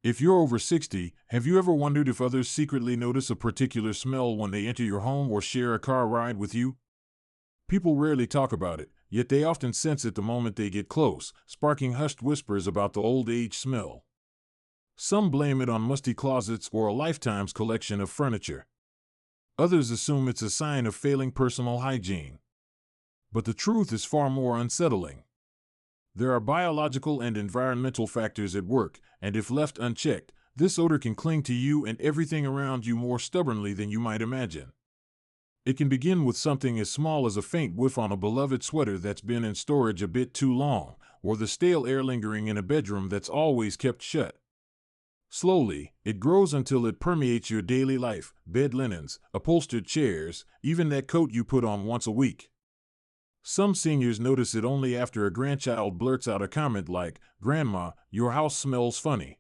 If you're over 60, have you ever wondered if others secretly notice a particular smell when they enter your home or share a car ride with you? People rarely talk about it, yet they often sense it the moment they get close, sparking hushed whispers about the old age smell. Some blame it on musty closets or a lifetime's collection of furniture. Others assume it's a sign of failing personal hygiene. But the truth is far more unsettling. There are biological and environmental factors at work, and if left unchecked, this odor can cling to you and everything around you more stubbornly than you might imagine. It can begin with something as small as a faint whiff on a beloved sweater that's been in storage a bit too long, or the stale air lingering in a bedroom that's always kept shut. Slowly, it grows until it permeates your daily life, bed linens, upholstered chairs, even that coat you put on once a week. Some seniors notice it only after a grandchild blurts out a comment like, "Grandma, your house smells funny."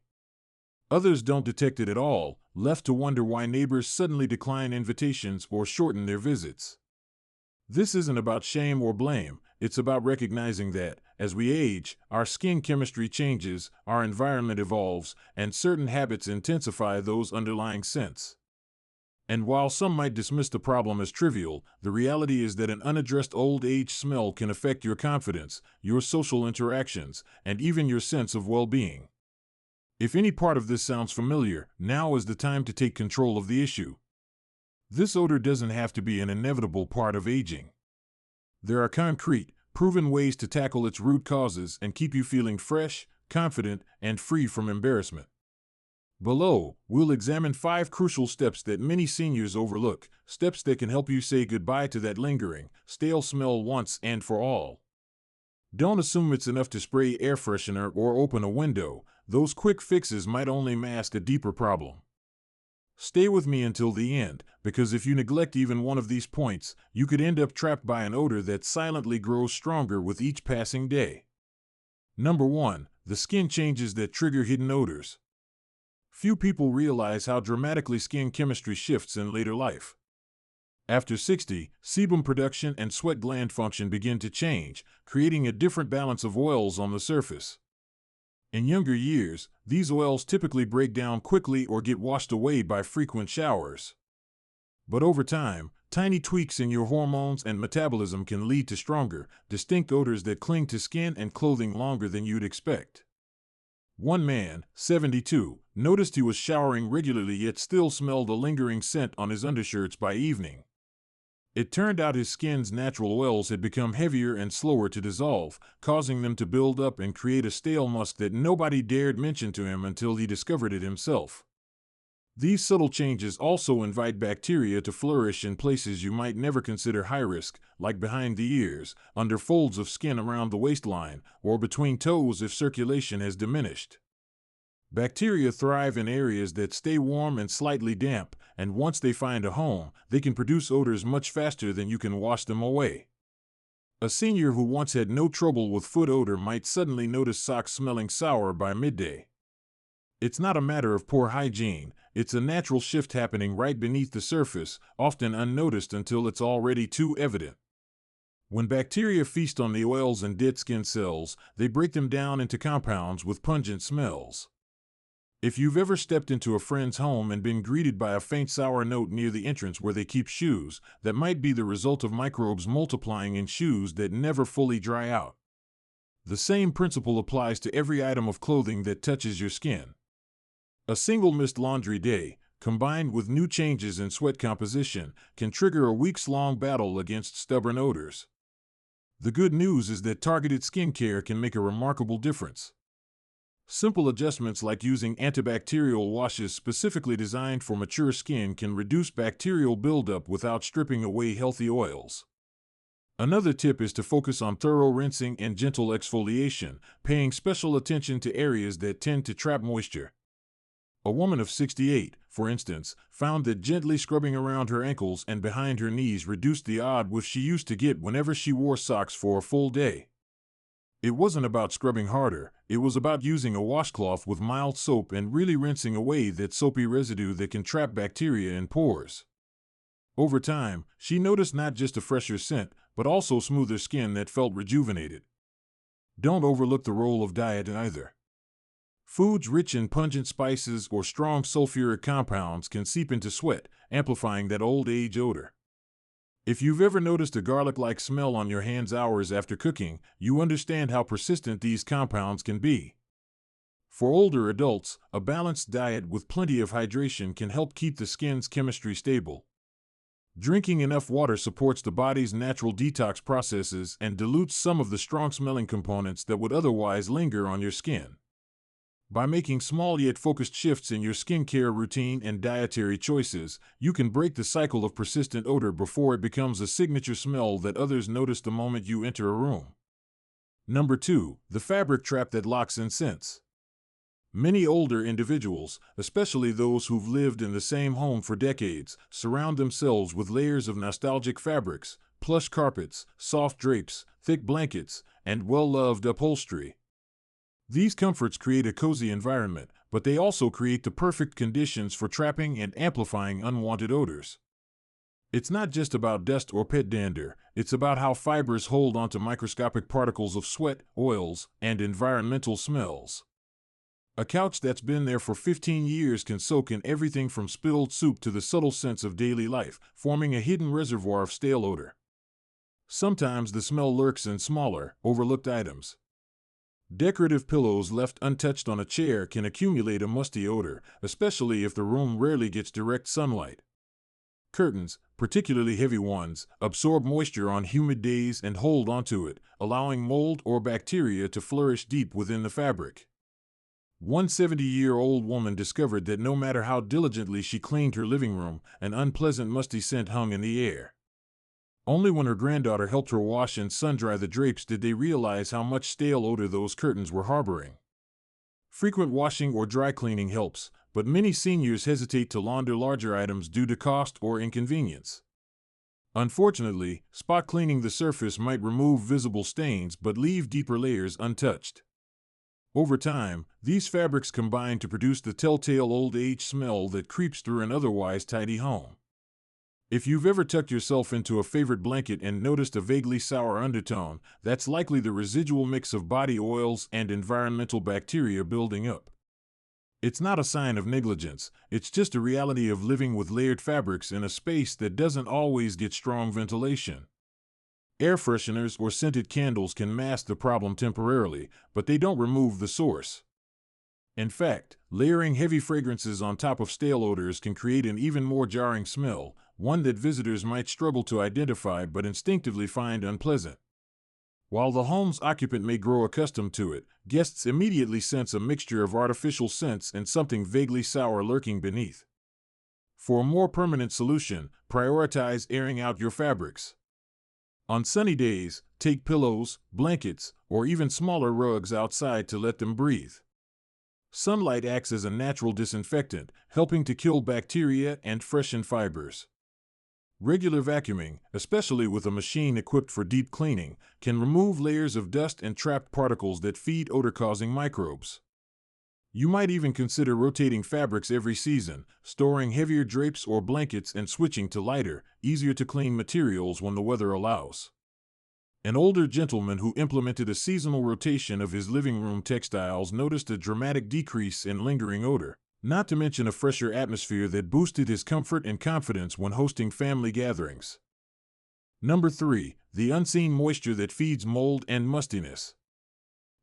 Others don't detect it at all, left to wonder why neighbors suddenly decline invitations or shorten their visits. This isn't about shame or blame, it's about recognizing that, as we age, our skin chemistry changes, our environment evolves, and certain habits intensify those underlying scents. And while some might dismiss the problem as trivial, the reality is that an unaddressed old age smell can affect your confidence, your social interactions, and even your sense of well-being. If any part of this sounds familiar, now is the time to take control of the issue. This odor doesn't have to be an inevitable part of aging. There are concrete, proven ways to tackle its root causes and keep you feeling fresh, confident, and free from embarrassment. Below, we'll examine 5 crucial steps that many seniors overlook, steps that can help you say goodbye to that lingering, stale smell once and for all. Don't assume it's enough to spray air freshener or open a window. Those quick fixes might only mask a deeper problem. Stay with me until the end, because if you neglect even one of these points, you could end up trapped by an odor that silently grows stronger with each passing day. Number 1. The skin changes that trigger hidden odors. Few people realize how dramatically skin chemistry shifts in later life. After 60, sebum production and sweat gland function begin to change, creating a different balance of oils on the surface. In younger years, these oils typically break down quickly or get washed away by frequent showers. But over time, tiny tweaks in your hormones and metabolism can lead to stronger, distinct odors that cling to skin and clothing longer than you'd expect. One man, 72, noticed he was showering regularly yet still smelled a lingering scent on his undershirts by evening. It turned out his skin's natural oils had become heavier and slower to dissolve, causing them to build up and create a stale musk that nobody dared mention to him until he discovered it himself. These subtle changes also invite bacteria to flourish in places you might never consider high risk, like behind the ears, under folds of skin around the waistline, or between toes if circulation has diminished. Bacteria thrive in areas that stay warm and slightly damp, and once they find a home, they can produce odors much faster than you can wash them away. A senior who once had no trouble with foot odor might suddenly notice socks smelling sour by midday. It's not a matter of poor hygiene, it's a natural shift happening right beneath the surface, often unnoticed until it's already too evident. When bacteria feast on the oils and dead skin cells, they break them down into compounds with pungent smells. If you've ever stepped into a friend's home and been greeted by a faint sour note near the entrance where they keep shoes, that might be the result of microbes multiplying in shoes that never fully dry out. The same principle applies to every item of clothing that touches your skin. A single missed laundry day, combined with new changes in sweat composition, can trigger a weeks-long battle against stubborn odors. The good news is that targeted skincare can make a remarkable difference. Simple adjustments like using antibacterial washes specifically designed for mature skin can reduce bacterial buildup without stripping away healthy oils. Another tip is to focus on thorough rinsing and gentle exfoliation, paying special attention to areas that tend to trap moisture. A woman of 68, for instance, found that gently scrubbing around her ankles and behind her knees reduced the odd whiff she used to get whenever she wore socks for a full day. It wasn't about scrubbing harder, it was about using a washcloth with mild soap and really rinsing away that soapy residue that can trap bacteria in pores. Over time, she noticed not just a fresher scent, but also smoother skin that felt rejuvenated. Don't overlook the role of diet either. Foods rich in pungent spices or strong sulfuric compounds can seep into sweat, amplifying that old age odor. If you've ever noticed a garlic-like smell on your hands hours after cooking, you understand how persistent these compounds can be. For older adults, a balanced diet with plenty of hydration can help keep the skin's chemistry stable. Drinking enough water supports the body's natural detox processes and dilutes some of the strong-smelling components that would otherwise linger on your skin. By making small yet focused shifts in your skincare routine and dietary choices, you can break the cycle of persistent odor before it becomes a signature smell that others notice the moment you enter a room. Number 2. The fabric trap that locks in scents. Many older individuals, especially those who've lived in the same home for decades, surround themselves with layers of nostalgic fabrics, plush carpets, soft drapes, thick blankets, and well-loved upholstery. These comforts create a cozy environment, but they also create the perfect conditions for trapping and amplifying unwanted odors. It's not just about dust or pet dander, it's about how fibers hold onto microscopic particles of sweat, oils, and environmental smells. A couch that's been there for 15 years can soak in everything from spilled soup to the subtle scents of daily life, forming a hidden reservoir of stale odor. Sometimes the smell lurks in smaller, overlooked items. Decorative pillows left untouched on a chair can accumulate a musty odor, especially if the room rarely gets direct sunlight. Curtains, particularly heavy ones, absorb moisture on humid days and hold onto it, allowing mold or bacteria to flourish deep within the fabric. One 70-year-old woman discovered that no matter how diligently she cleaned her living room, an unpleasant musty scent hung in the air. Only when her granddaughter helped her wash and sun-dry the drapes did they realize how much stale odor those curtains were harboring. Frequent washing or dry cleaning helps, but many seniors hesitate to launder larger items due to cost or inconvenience. Unfortunately, spot cleaning the surface might remove visible stains but leave deeper layers untouched. Over time, these fabrics combine to produce the telltale old age smell that creeps through an otherwise tidy home. If you've ever tucked yourself into a favorite blanket and noticed a vaguely sour undertone, that's likely the residual mix of body oils and environmental bacteria building up. It's not a sign of negligence, it's just a reality of living with layered fabrics in a space that doesn't always get strong ventilation. Air fresheners or scented candles can mask the problem temporarily, but they don't remove the source. In fact, layering heavy fragrances on top of stale odors can create an even more jarring smell, one that visitors might struggle to identify but instinctively find unpleasant. While the home's occupant may grow accustomed to it, guests immediately sense a mixture of artificial scents and something vaguely sour lurking beneath. For a more permanent solution, prioritize airing out your fabrics. On sunny days, take pillows, blankets, or even smaller rugs outside to let them breathe. Sunlight acts as a natural disinfectant, helping to kill bacteria and freshen fibers. Regular vacuuming, especially with a machine equipped for deep cleaning, can remove layers of dust and trapped particles that feed odor-causing microbes. You might even consider rotating fabrics every season, storing heavier drapes or blankets and switching to lighter, easier-to-clean materials when the weather allows. An older gentleman who implemented a seasonal rotation of his living room textiles noticed a dramatic decrease in lingering odor, not to mention a fresher atmosphere that boosted his comfort and confidence when hosting family gatherings. Number 3. The unseen moisture that feeds mold and mustiness.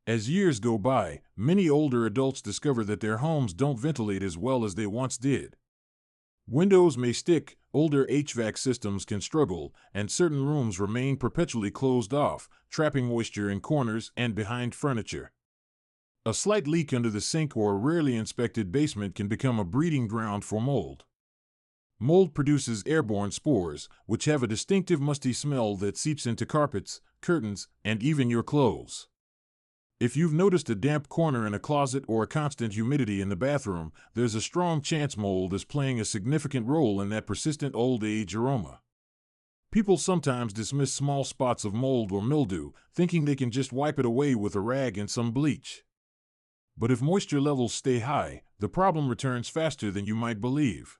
As years go by, many older adults discover that their homes don't ventilate as well as they once did. Windows may stick, older HVAC systems can struggle, and certain rooms remain perpetually closed off, trapping moisture in corners and behind furniture. A slight leak under the sink or a rarely inspected basement can become a breeding ground for mold. Mold produces airborne spores, which have a distinctive musty smell that seeps into carpets, curtains, and even your clothes. If you've noticed a damp corner in a closet or a constant humidity in the bathroom, there's a strong chance mold is playing a significant role in that persistent old age aroma. People sometimes dismiss small spots of mold or mildew, thinking they can just wipe it away with a rag and some bleach. But if moisture levels stay high, the problem returns faster than you might believe.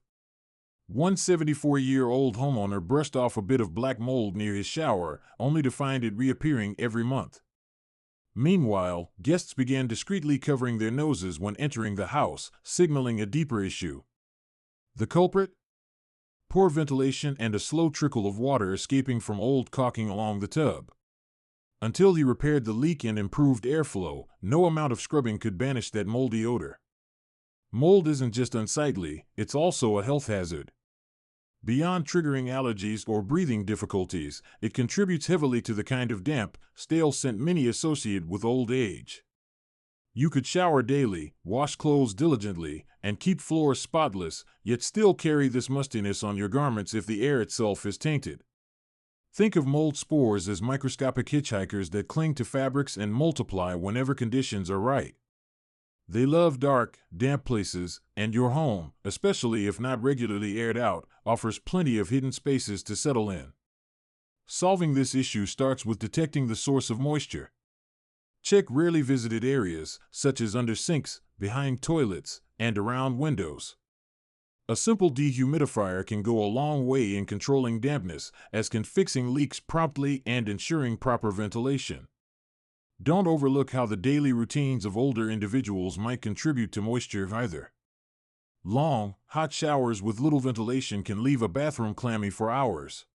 One 74-year-old homeowner brushed off a bit of black mold near his shower, only to find it reappearing every month. Meanwhile, guests began discreetly covering their noses when entering the house, signaling a deeper issue. The culprit? Poor ventilation and a slow trickle of water escaping from old caulking along the tub. Until he repaired the leak and improved airflow, no amount of scrubbing could banish that moldy odor. Mold isn't just unsightly, it's also a health hazard. Beyond triggering allergies or breathing difficulties, it contributes heavily to the kind of damp, stale scent many associate with old age. You could shower daily, wash clothes diligently, and keep floors spotless, yet still carry this mustiness on your garments if the air itself is tainted. Think of mold spores as microscopic hitchhikers that cling to fabrics and multiply whenever conditions are right. They love dark, damp places, and your home, especially if not regularly aired out, offers plenty of hidden spaces to settle in. Solving this issue starts with detecting the source of moisture. Check rarely visited areas, such as under sinks, behind toilets, and around windows. A simple dehumidifier can go a long way in controlling dampness, as can fixing leaks promptly and ensuring proper ventilation. Don't overlook how the daily routines of older individuals might contribute to moisture either. Long, hot showers with little ventilation can leave a bathroom clammy for hours.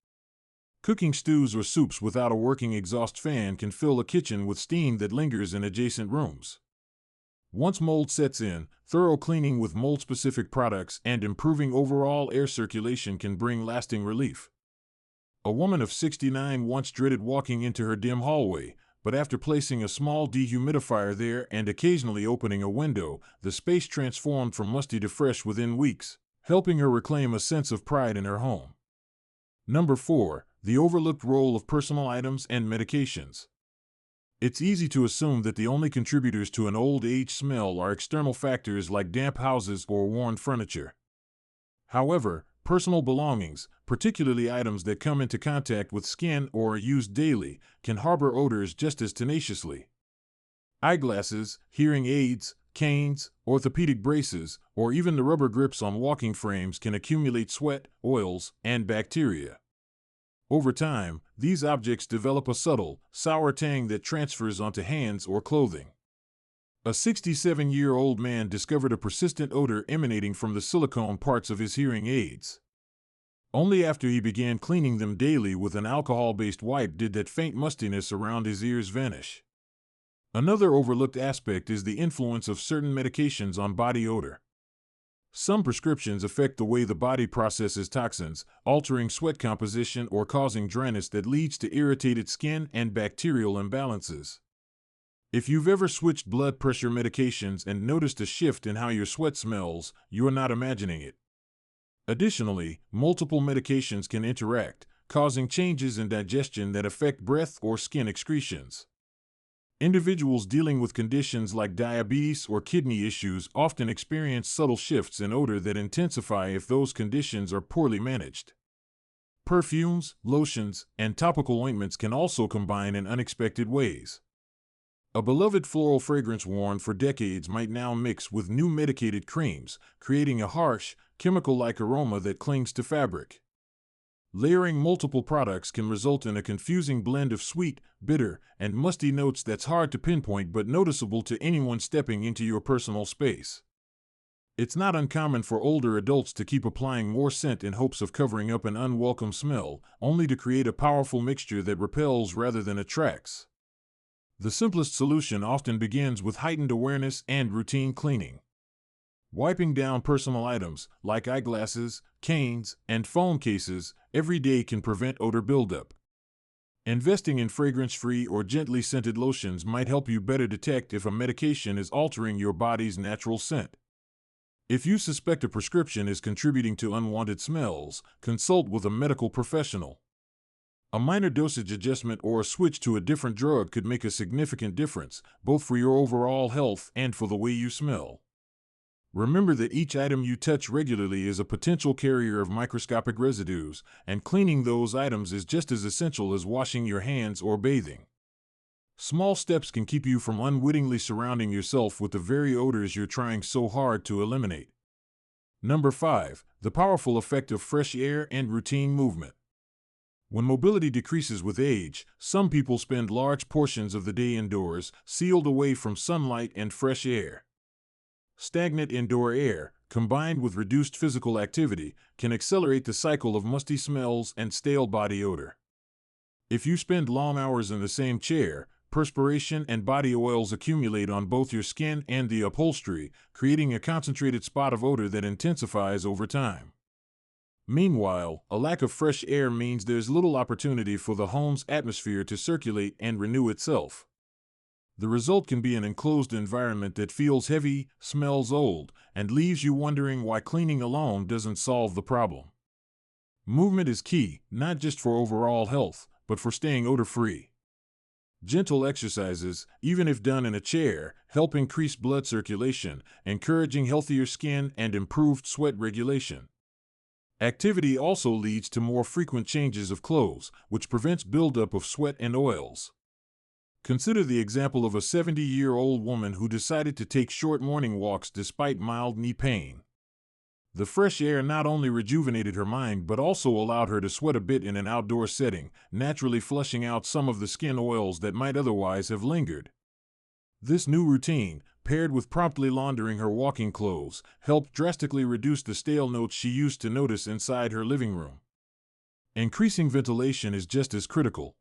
Cooking stews or soups without a working exhaust fan can fill a kitchen with steam that lingers in adjacent rooms. Once mold sets in, thorough cleaning with mold-specific products and improving overall air circulation can bring lasting relief. A woman of 69 once dreaded walking into her dim hallway, but after placing a small dehumidifier there and occasionally opening a window, the space transformed from musty to fresh within weeks, helping her reclaim a sense of pride in her home. Number 4. The overlooked role of personal items and medications. It's easy to assume that the only contributors to an old age smell are external factors like damp houses or worn furniture. However, personal belongings, particularly items that come into contact with skin or are used daily, can harbor odors just as tenaciously. Eyeglasses, hearing aids, canes, orthopedic braces, or even the rubber grips on walking frames can accumulate sweat, oils, and bacteria. Over time, these objects develop a subtle, sour tang that transfers onto hands or clothing. A 67-year-old man discovered a persistent odor emanating from the silicone parts of his hearing aids. Only after he began cleaning them daily with an alcohol-based wipe did that faint mustiness around his ears vanish. Another overlooked aspect is the influence of certain medications on body odor. Some prescriptions affect the way the body processes toxins, altering sweat composition or causing dryness that leads to irritated skin and bacterial imbalances. If you've ever switched blood pressure medications and noticed a shift in how your sweat smells, you're not imagining it. Additionally, multiple medications can interact, causing changes in digestion that affect breath or skin excretions. Individuals dealing with conditions like diabetes or kidney issues often experience subtle shifts in odor that intensify if those conditions are poorly managed. Perfumes, lotions, and topical ointments can also combine in unexpected ways. A beloved floral fragrance worn for decades might now mix with new medicated creams, creating a harsh, chemical-like aroma that clings to fabric. Layering multiple products can result in a confusing blend of sweet, bitter, and musty notes that's hard to pinpoint but noticeable to anyone stepping into your personal space. It's not uncommon for older adults to keep applying more scent in hopes of covering up an unwelcome smell, only to create a powerful mixture that repels rather than attracts. The simplest solution often begins with heightened awareness and routine cleaning. Wiping down personal items, like eyeglasses, canes, and phone cases, every day can prevent odor buildup. Investing in fragrance-free or gently scented lotions might help you better detect if a medication is altering your body's natural scent. If you suspect a prescription is contributing to unwanted smells, consult with a medical professional. A minor dosage adjustment or a switch to a different drug could make a significant difference, both for your overall health and for the way you smell. Remember that each item you touch regularly is a potential carrier of microscopic residues, and cleaning those items is just as essential as washing your hands or bathing. Small steps can keep you from unwittingly surrounding yourself with the very odors you're trying so hard to eliminate. Number 5. The powerful effect of fresh air and routine movement. When mobility decreases with age, some people spend large portions of the day indoors, sealed away from sunlight and fresh air. Stagnant indoor air, combined with reduced physical activity, can accelerate the cycle of musty smells and stale body odor. If you spend long hours in the same chair, perspiration and body oils accumulate on both your skin and the upholstery, creating a concentrated spot of odor that intensifies over time. Meanwhile, a lack of fresh air means there's little opportunity for the home's atmosphere to circulate and renew itself. The result can be an enclosed environment that feels heavy, smells old, and leaves you wondering why cleaning alone doesn't solve the problem. Movement is key, not just for overall health, but for staying odor-free. Gentle exercises, even if done in a chair, help increase blood circulation, encouraging healthier skin and improved sweat regulation. Activity also leads to more frequent changes of clothes, which prevents buildup of sweat and oils. Consider the example of a 70-year-old woman who decided to take short morning walks despite mild knee pain. The fresh air not only rejuvenated her mind but also allowed her to sweat a bit in an outdoor setting, naturally flushing out some of the skin oils that might otherwise have lingered. This new routine, paired with promptly laundering her walking clothes, helped drastically reduce the stale notes she used to notice inside her living room. Increasing ventilation is just as critical.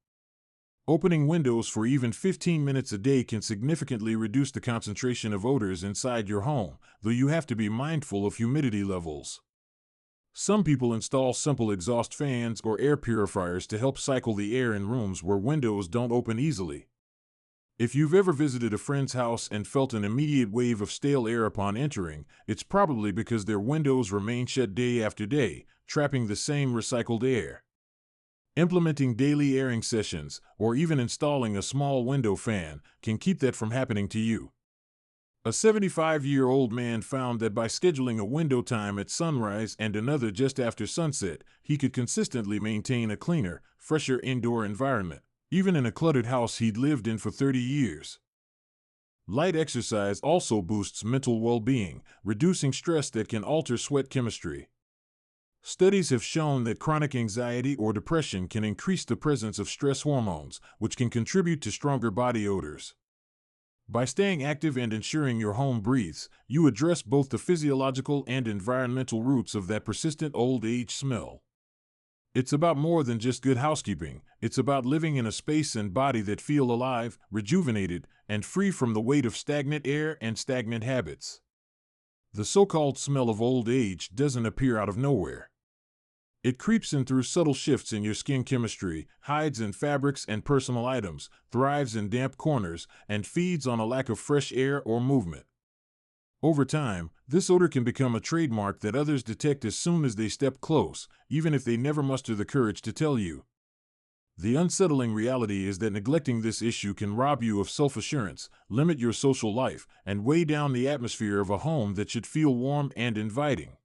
Opening windows for even 15 minutes a day can significantly reduce the concentration of odors inside your home, though you have to be mindful of humidity levels. Some people install simple exhaust fans or air purifiers to help cycle the air in rooms where windows don't open easily. If you've ever visited a friend's house and felt an immediate wave of stale air upon entering, it's probably because their windows remain shut day after day, trapping the same recycled air. Implementing daily airing sessions, or even installing a small window fan, can keep that from happening to you. A 75-year-old man found that by scheduling a window time at sunrise and another just after sunset, he could consistently maintain a cleaner, fresher indoor environment, even in a cluttered house he'd lived in for 30 years. Light exercise also boosts mental well-being, reducing stress that can alter sweat chemistry. Studies have shown that chronic anxiety or depression can increase the presence of stress hormones, which can contribute to stronger body odors. By staying active and ensuring your home breathes, you address both the physiological and environmental roots of that persistent old age smell. It's about more than just good housekeeping. It's about living in a space and body that feel alive, rejuvenated, and free from the weight of stagnant air and stagnant habits. The so-called smell of old age doesn't appear out of nowhere. It creeps in through subtle shifts in your skin chemistry, hides in fabrics and personal items, thrives in damp corners, and feeds on a lack of fresh air or movement. Over time, this odor can become a trademark that others detect as soon as they step close, even if they never muster the courage to tell you. The unsettling reality is that neglecting this issue can rob you of self-assurance, limit your social life, and weigh down the atmosphere of a home that should feel warm and inviting.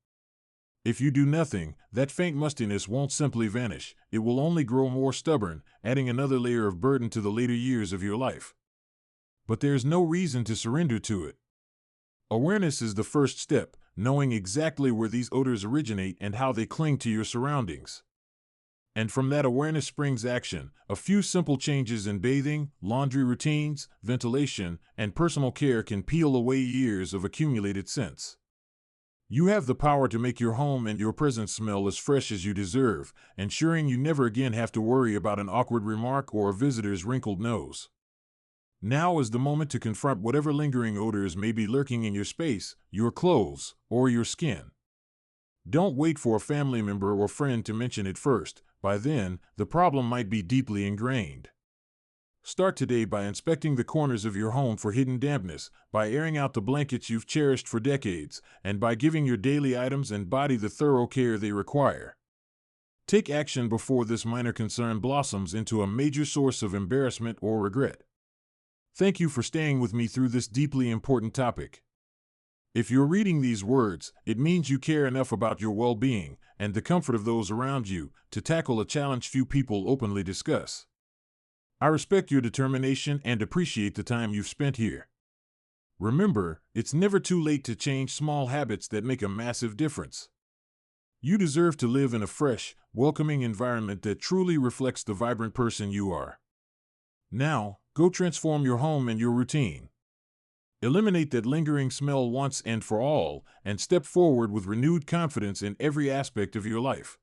If you do nothing, that faint mustiness won't simply vanish. It will only grow more stubborn, adding another layer of burden to the later years of your life. But there's no reason to surrender to it. Awareness is the first step, knowing exactly where these odors originate and how they cling to your surroundings. And from that awareness springs action. A few simple changes in bathing, laundry routines, ventilation, and personal care can peel away years of accumulated scents. You have the power to make your home and your presence smell as fresh as you deserve, ensuring you never again have to worry about an awkward remark or a visitor's wrinkled nose. Now is the moment to confront whatever lingering odors may be lurking in your space, your clothes, or your skin. Don't wait for a family member or friend to mention it first. By then, the problem might be deeply ingrained. Start today by inspecting the corners of your home for hidden dampness, by airing out the blankets you've cherished for decades, and by giving your daily items and body the thorough care they require. Take action before this minor concern blossoms into a major source of embarrassment or regret. Thank you for staying with me through this deeply important topic. If you're reading these words, it means you care enough about your well-being and the comfort of those around you to tackle a challenge few people openly discuss. I respect your determination and appreciate the time you've spent here. Remember, it's never too late to change small habits that make a massive difference. You deserve to live in a fresh, welcoming environment that truly reflects the vibrant person you are. Now, go transform your home and your routine. Eliminate that lingering smell once and for all, and step forward with renewed confidence in every aspect of your life.